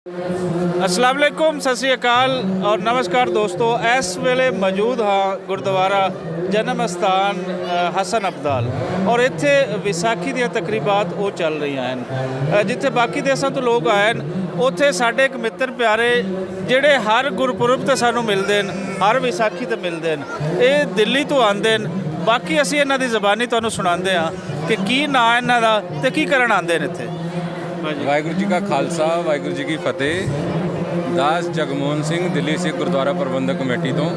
अस्सलाम वालेकुम, सत श्री अकाल और नमस्कार दोस्तों। इस वेले मौजूद हाँ गुरुद्वारा जन्म अस्थान हसन अब्दाल और इत्थे विसाखी दी तकरीबात वो चल रही हैं। जिथे बाकी देशों तो लोग आए उत्थे साडे एक मित्र प्यारे जिहड़े हर गुरपुरब ते सानू मिलदे न, हर विसाखी ते मिलदे न। ये दिल्ली तो आंदे न। बाकी असीं इन्हां दी ज़बानी तुहानूं सुणांदे हाँ कि की नाम इन्हां दा ते की करन आंदे न इत्थे। वाहिगुरू जी का खालसा, वाहिगुरू जी की फतेह। दास जगमोहन सिंह दिल्ली सिख गुरुद्वारा प्रबंधक कमेटी तो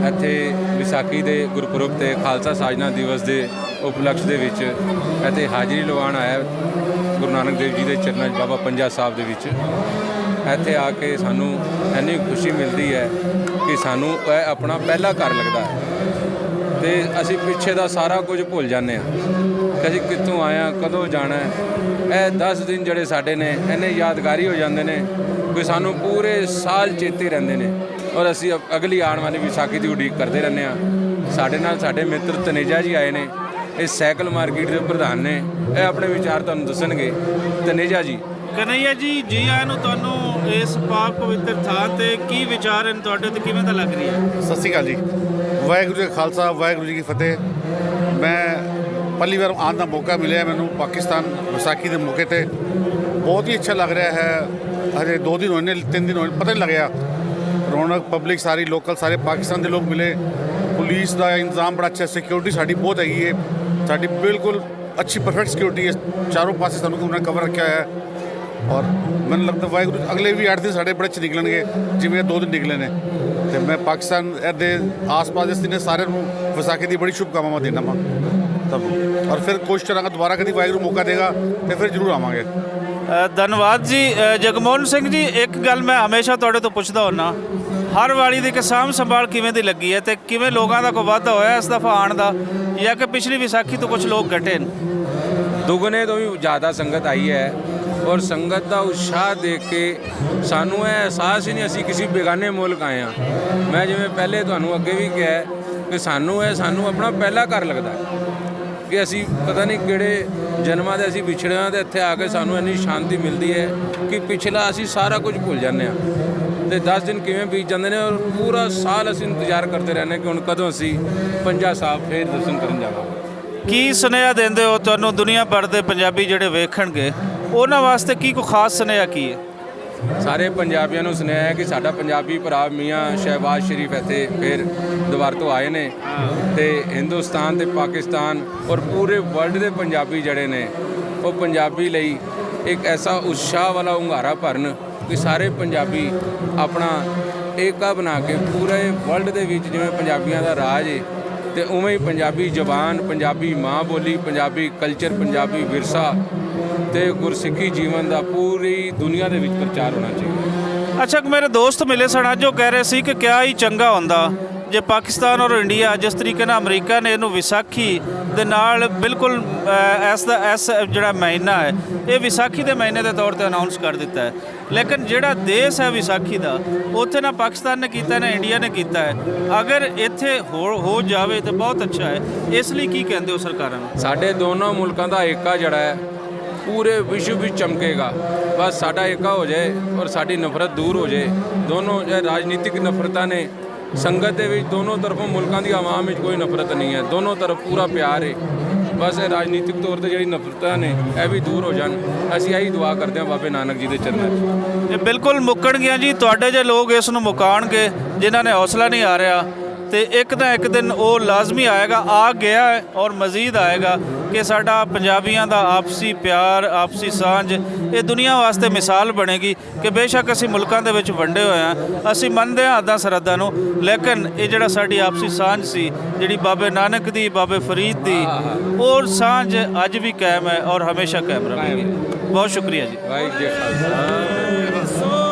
ਇੱਥੇ ਵਿਸਾਖੀ ਦੇ ਗੁਰਪੁਰਬ ਤੇ ਖਾਲਸਾ ਸਾਜਨਾ ਦਿਵਸ ਦੇ ਉਪਲਕਸ਼ ਦੇ ਵਿੱਚ ਇੱਥੇ ਹਾਜ਼ਰੀ ਲਵਾਉਣ ਆਇਆ ਗੁਰੂ ਨਾਨਕ ਦੇਵ ਜੀ ਦੇ ਚਰਨਾਂ 'ਚ ਬਾਬਾ ਪੰਜਾ ਸਾਹਿਬ ਦੇ ਵਿੱਚ। ਇੱਥੇ ਆ ਕੇ ਸਾਨੂੰ ਇੰਨੀ ਖੁਸ਼ੀ ਮਿਲਦੀ ਹੈ ਕਿ ਸਾਨੂੰ ਇਹ ਆਪਣਾ ਪਹਿਲਾ ਘਰ ਲੱਗਦਾ ਹੈ ਤੇ ਅਸੀਂ ਪਿੱਛੇ ਦਾ ਸਾਰਾ ਕੁਝ ਭੁੱਲ ਜਾਂਦੇ ਹਾਂ ਕਿ ਅਸੀਂ ਕਿੱਥੋਂ ਆਏ ਹਾਂ, ਕਦੋਂ ਜਾਣਾ ਹੈ। ਇਹ 10 ਦਿਨ ਜਿਹੜੇ ਸਾਡੇ ਨੇ ਇੰਨੇ ਯਾਦਗਾਰੀ ਹੋ ਜਾਂਦੇ ਨੇ ਕਿ ਸਾਨੂੰ ਪੂਰੇ ਸਾਲ ਚੇਤੇ ਰਹਿੰਦੇ ਨੇ ਔਰ ਅਸੀਂ ਅਗਲੀ ਆਉਣ ਵਾਲੀ ਵਿਸਾਖੀ ਦੀ ਉਡੀਕ ਕਰਦੇ ਰਹਿੰਦੇ ਹਾਂ। ਸਾਡੇ ਨਾਲ ਸਾਡੇ ਮਿੱਤਰ ਤਨੇਜਾ ਜੀ ਆਏ ਨੇ, ਇਹ ਸਾਈਕਲ ਮਾਰਕੀਟ ਦੇ ਪ੍ਰਧਾਨ ਨੇ। ਇਹ ਆਪਣੇ ਵਿਚਾਰ ਤੁਹਾਨੂੰ ਦੱਸਣਗੇ। ਤਨੇਜਾ ਜੀ। ਕਨਈਆ ਜੀ, ਜੀ ਆਇਆਂ ਨੂੰ ਤੁਹਾਨੂੰ ਇਸ ਪਾਕ ਪਵਿੱਤਰ ਥਾਂ ਤੇ ਕੀ ਵਿਚਾਰ ਹਨ ਤੁਹਾਡੇ ਤੇ ਕਿਵੇਂ ਦਾ ਲੱਗ ਰਹੀ ਹੈ? ਸਤਿ ਸ਼੍ਰੀ ਅਕਾਲ ਜੀ। ਵਾਹਿਗੁਰੂ ਜੀ ਕਾ ਖਾਲਸਾ, ਵਾਹਿਗੁਰੂ ਜੀ ਕੀ ਫਤਿਹ। ਮੈਂ ਪਹਿਲੀ ਵਾਰ ਆਉਣ ਦਾ ਮੌਕਾ ਮਿਲਿਆ ਮੈਨੂੰ ਪਾਕਿਸਤਾਨ ਵਿਸਾਖੀ ਦੇ ਮੌਕੇ 'ਤੇ। ਬਹੁਤ ਹੀ ਅੱਛਾ ਲੱਗ ਰਿਹਾ ਹੈ। ਹਜੇ 2 ਦਿਨ ਹੋਏ ਨੇ, 3 ਦਿਨ ਹੋਏ, ਪਤਾ ਨਹੀਂ ਲੱਗਿਆ। ਰੌਣਕ, ਪਬਲਿਕ ਸਾਰੀ, ਲੋਕਲ ਸਾਰੇ ਪਾਕਿਸਤਾਨ ਦੇ ਲੋਕ ਮਿਲੇ। ਪੁਲਿਸ ਦਾ ਇੰਤਜ਼ਾਮ ਬੜਾ ਅੱਛਾ, ਸਿਕਿਉਰਿਟੀ ਸਾਡੀ ਬਹੁਤ ਹੈਗੀ ਹੈ। ਸਾਡੀ ਬਿਲਕੁਲ ਅੱਛੀ ਪਰਫੈਕਟ ਸਿਕਿਉਰਿਟੀ ਹੈ। ਚਾਰੋਂ ਪਾਸੇ ਸਾਨੂੰ ਉਹਨਾਂ ਨੇ ਕਵਰ ਰੱਖਿਆ ਹੋਇਆ ਹੈ ਔਰ ਮੈਨੂੰ ਲੱਗਦਾ ਵਾਹਿਗੁਰੂ ਅਗਲੇ ਵੀ 8 ਦਿਨ ਸਾਡੇ ਬੜੇ ਅੱਛੇ ਨਿਕਲਣਗੇ ਜਿਵੇਂ 2 ਦਿਨ ਨਿਕਲੇ ਨੇ। ਅਤੇ ਮੈਂ ਪਾਕਿਸਤਾਨ ਦੇ ਆਸ-ਪਾਸ ਦੇ ਨੇ ਸਾਰਿਆਂ ਨੂੰ ਵਿਸਾਖੀ ਦੀ ਬੜੀ ਸ਼ੁਭਕਾਮਨਾਵਾਂ ਦੇਣਾ ਵਾ ਤਬ ਔਰ ਫਿਰ ਕੋਸ਼ਿਸ਼ ਕਰਾਂਗਾ ਦੁਬਾਰਾ ਕਦੀ ਵਾਹਿਗੁਰੂ ਮੌਕਾ ਦੇਗਾ ਤੇ ਫਿਰ ਜ਼ਰੂਰ ਆਵਾਂਗੇ। ਧੰਨਵਾਦ ਜੀ। ਜਗਮੋਹਨ ਸਿੰਘ ਜੀ, ਇੱਕ ਗੱਲ ਮੈਂ ਹਮੇਸ਼ਾ ਤੁਹਾਡੇ ਤੋਂ ਪੁੱਛਦਾ ਹੁੰਦਾ, ਹਰ ਵਾਲੀ ਦੀ ਸਾਂਭ ਸੰਭਾਲ ਕਿਵੇਂ ਦੀ ਲੱਗੀ ਹੈ ਤੇ ਕਿਵੇਂ ਲੋਕਾਂ ਦਾ ਕੋਈ ਵਾਧਾ ਹੋਇਆ ਇਸ ਦਫਾ ਆਉਣ ਦਾ, ਜਾਂ ਕਿ ਪਿਛਲੀ ਵਿਸਾਖੀ ਤੋਂ ਕੁਝ ਲੋਕ ਘਟੇ ਨੇ? ਦੁੱਗਣੇ ਤੋਂ ਵੀ ਜ਼ਿਆਦਾ ਸੰਗਤ ਆਈ ਹੈ ਔਰ ਸੰਗਤ ਦਾ ਉਤਸ਼ਾਹ ਦੇਖ ਕੇ ਸਾਨੂੰ ਇਹ ਅਹਿਸਾਸ ਹੀ ਨਹੀਂ ਅਸੀਂ ਕਿਸੇ ਬੇਗਾਨੇ ਮੁਲਕ ਆਏ ਹਾਂ। ਮੈਂ ਜਿਵੇਂ ਪਹਿਲੇ ਤੁਹਾਨੂੰ ਅੱਗੇ ਵੀ ਕਿਹਾ ਕਿ ਸਾਨੂੰ ਆਪਣਾ ਪਹਿਲਾ ਘਰ ਲੱਗਦਾ ਕਿ ਅਸੀਂ ਪਤਾ ਨਹੀਂ ਕਿਹੜੇ ਜਨਮਾਂ ਦੇ ਅਸੀਂ ਵਿਛੜੇ ਹਾਂ ਅਤੇ ਇੱਥੇ ਆ ਕੇ ਸਾਨੂੰ ਇੰਨੀ ਸ਼ਾਂਤੀ ਮਿਲਦੀ ਹੈ ਕਿ ਪਿਛਲਾ ਅਸੀਂ ਸਾਰਾ ਕੁਝ ਭੁੱਲ ਜਾਂਦੇ ਹਾਂ ਅਤੇ 10 ਦਿਨ ਕਿਵੇਂ ਬੀਤ ਜਾਂਦੇ ਨੇ ਔਰ ਪੂਰਾ ਸਾਲ ਅਸੀਂ ਇੰਤਜ਼ਾਰ ਕਰਦੇ ਰਹਿੰਦੇ ਕਿ ਹੁਣ ਕਦੋਂ ਅਸੀਂ ਪੰਜਾ ਸਾਹਿਬ ਫੇਰ ਦਰਸ਼ਨ ਕਰਨ ਜਾਵਾਂਗੇ। ਕੀ ਸੁਨੇਹਾ ਦਿੰਦੇ ਹੋ ਤੁਹਾਨੂੰ ਦੁਨੀਆ ਭਰ ਦੇ ਪੰਜਾਬੀ ਜਿਹੜੇ ਵੇਖਣਗੇ ਉਹਨਾਂ ਵਾਸਤੇ ਕੀ ਕੋਈ ਖਾਸ ਸੁਨੇਹਾ ਕੀ ਹੈ? ਸਾਰੇ ਪੰਜਾਬੀਆਂ ਨੂੰ ਸੁਨੇਹਾ ਹੈ ਕਿ ਸਾਡਾ ਪੰਜਾਬੀ ਭਰਾ ਮੀਆਂ ਸ਼ਹਿਬਾਜ਼ ਸ਼ਰੀਫ ਇੱਥੇ ਫਿਰ ਦੁਬਾਰਾ ਤੋਂ ਆਏ ਨੇ ਅਤੇ ਹਿੰਦੁਸਤਾਨ ਅਤੇ ਪਾਕਿਸਤਾਨ ਔਰ ਪੂਰੇ ਵਰਲਡ ਦੇ ਪੰਜਾਬੀ ਜਿਹੜੇ ਨੇ ਉਹ ਪੰਜਾਬੀ ਲਈ ਇੱਕ ਐਸਾ ਉਤਸ਼ਾਹ ਵਾਲਾ ਹੁੰਗਾਰਾ ਭਰਨ ਕਿ ਸਾਰੇ ਪੰਜਾਬੀ ਆਪਣਾ ਏਕਾ ਬਣਾ ਕੇ ਪੂਰੇ ਵਰਲਡ ਦੇ ਵਿੱਚ ਜਿਵੇਂ ਪੰਜਾਬੀਆਂ ਦਾ ਰਾਜ ਹੈ ਅਤੇ ਉਵੇਂ ਹੀ ਪੰਜਾਬੀ ਜ਼ਬਾਨ, ਪੰਜਾਬੀ ਮਾਂ ਬੋਲੀ, ਪੰਜਾਬੀ ਕਲਚਰ, ਪੰਜਾਬੀ ਵਿਰਸਾ ਤੇ ਗੁਰਸਿੱਖੀ ਜੀਵਨ ਦਾ ਪੂਰੀ ਦੁਨੀਆ ਦੇ ਵਿੱਚ ਪ੍ਰਚਾਰ ਹੋਣਾ ਚਾਹੀਦਾ। ਅੱਛਾ, ਮੇਰੇ ਦੋਸਤ ਮਿਲੇ ਸਨ ਅੱਜ, ਉਹ ਕਹਿ ਰਹੇ ਸੀ ਕਿ ਕਿਆ ਹੀ ਚੰਗਾ ਹੁੰਦਾ ਜੇ ਪਾਕਿਸਤਾਨ ਔਰ ਇੰਡੀਆ ਜਿਸ ਤਰੀਕੇ ਨਾਲ ਅਮਰੀਕਾ ਨੇ ਇਹਨੂੰ ਵਿਸਾਖੀ ਦੇ ਨਾਲ ਬਿਲਕੁਲ ਇਸ ਜਿਹੜਾ ਮਹੀਨਾ ਹੈ ਇਹ ਵਿਸਾਖੀ ਦੇ ਮਹੀਨੇ ਦੇ ਤੌਰ 'ਤੇ ਅਨਾਊਂਸ ਕਰ ਦਿੱਤਾ ਹੈ, ਲੇਕਿਨ ਜਿਹੜਾ ਦੇਸ਼ ਹੈ ਵਿਸਾਖੀ ਦਾ ਉੱਥੇ ਨਾ ਪਾਕਿਸਤਾਨ ਨੇ ਕੀਤਾ ਨਾ ਇੰਡੀਆ ਨੇ ਕੀਤਾ ਹੈ। ਅਗਰ ਇੱਥੇ ਹੋ ਜਾਵੇ ਤਾਂ ਬਹੁਤ ਅੱਛਾ ਹੈ। ਇਸ ਲਈ ਕੀ ਕਹਿੰਦੇ ਹੋ ਸਰਕਾਰਾਂ ਨੂੰ? ਸਾਡੇ ਦੋਨੋਂ ਮੁਲਕਾਂ ਦਾ ਏਕਾ ਜਿਹੜਾ ਹੈ ਪੂਰੇ ਵਿਸ਼ਵ ਵਿੱਚ ਚਮਕੇਗਾ। ਬਸ ਸਾਡਾ ਏਕਾ ਹੋ ਜਾਏ ਔਰ ਸਾਡੀ ਨਫ਼ਰਤ ਦੂਰ ਹੋ ਜਾਏ। ਦੋਨੋਂ ਰਾਜਨੀਤਿਕ ਨਫ਼ਰਤਾਂ ਨੇ ਸੰਗਤ ਦੇ ਵਿੱਚ, ਦੋਨੋਂ ਤਰਫੋਂ ਮੁਲਕਾਂ ਦੀ ਆਵਾਮ ਵਿੱਚ ਕੋਈ ਨਫ਼ਰਤ ਨਹੀਂ ਹੈ, ਦੋਨੋਂ ਤਰਫ ਪੂਰਾ ਪਿਆਰ ਹੈ। ਬਸ ਇਹ ਰਾਜਨੀਤਿਕ ਤੌਰ 'ਤੇ ਜਿਹੜੀ ਨਫ਼ਰਤਾਂ ਨੇ ਇਹ ਵੀ ਦੂਰ ਹੋ ਜਾਣ। ਅਸੀਂ ਇਹੀ ਦੁਆ ਕਰਦੇ ਹਾਂ ਬਾਬੇ ਨਾਨਕ ਜੀ ਦੇ ਚਰਨਾਂ 'ਚ। ਇਹ ਬਿਲਕੁਲ ਮੁੱਕਣਗੀਆਂ ਜੀ। ਤੁਹਾਡੇ ਜੇ ਲੋਕ ਇਸ ਨੂੰ ਮੁਕਾਉਣਗੇ ਜਿਨ੍ਹਾਂ ਨੇ ਹੌਸਲਾ ਨਹੀਂ ਆ ਰਿਹਾ ਤੇ ਇੱਕ ਨਾ ਇੱਕ ਦਿਨ ਉਹ ਲਾਜ਼ਮੀ ਆਏਗਾ, ਆ ਗਿਆ ਹੈ ਔਰ ਮਜ਼ੀਦ ਆਏਗਾ ਕਿ ਸਾਡਾ ਪੰਜਾਬੀਆਂ ਦਾ ਆਪਸੀ ਪਿਆਰ, ਆਪਸੀ ਸਾਂਝ ਇਹ ਦੁਨੀਆ ਵਾਸਤੇ ਮਿਸਾਲ ਬਣੇਗੀ ਕਿ ਬੇਸ਼ੱਕ ਅਸੀਂ ਮੁਲਕਾਂ ਦੇ ਵਿੱਚ ਵੰਡੇ ਹੋਏ ਹਾਂ, ਅਸੀਂ ਮੰਨਦੇ ਹਾਂ ਆਦਾਂ ਸਰਹੱਦਾਂ ਨੂੰ, ਲੇਕਿਨ ਇਹ ਜਿਹੜਾ ਸਾਡੀ ਆਪਸੀ ਸਾਂਝ ਸੀ ਜਿਹੜੀ ਬਾਬੇ ਨਾਨਕ ਦੀ, ਬਾਬੇ ਫਰੀਦ ਦੀ, ਉਹ ਸਾਂਝ ਅੱਜ ਵੀ ਕਾਇਮ ਹੈ ਔਰ ਹਮੇਸ਼ਾ ਕਾਇਮ ਰਹੇਗੀ। ਬਹੁਤ ਸ਼ੁਕਰੀਆ ਜੀ। ਵਾਹਿਗੁਰੂ ਜੀ ਕਾ ਖਾਲਸਾ।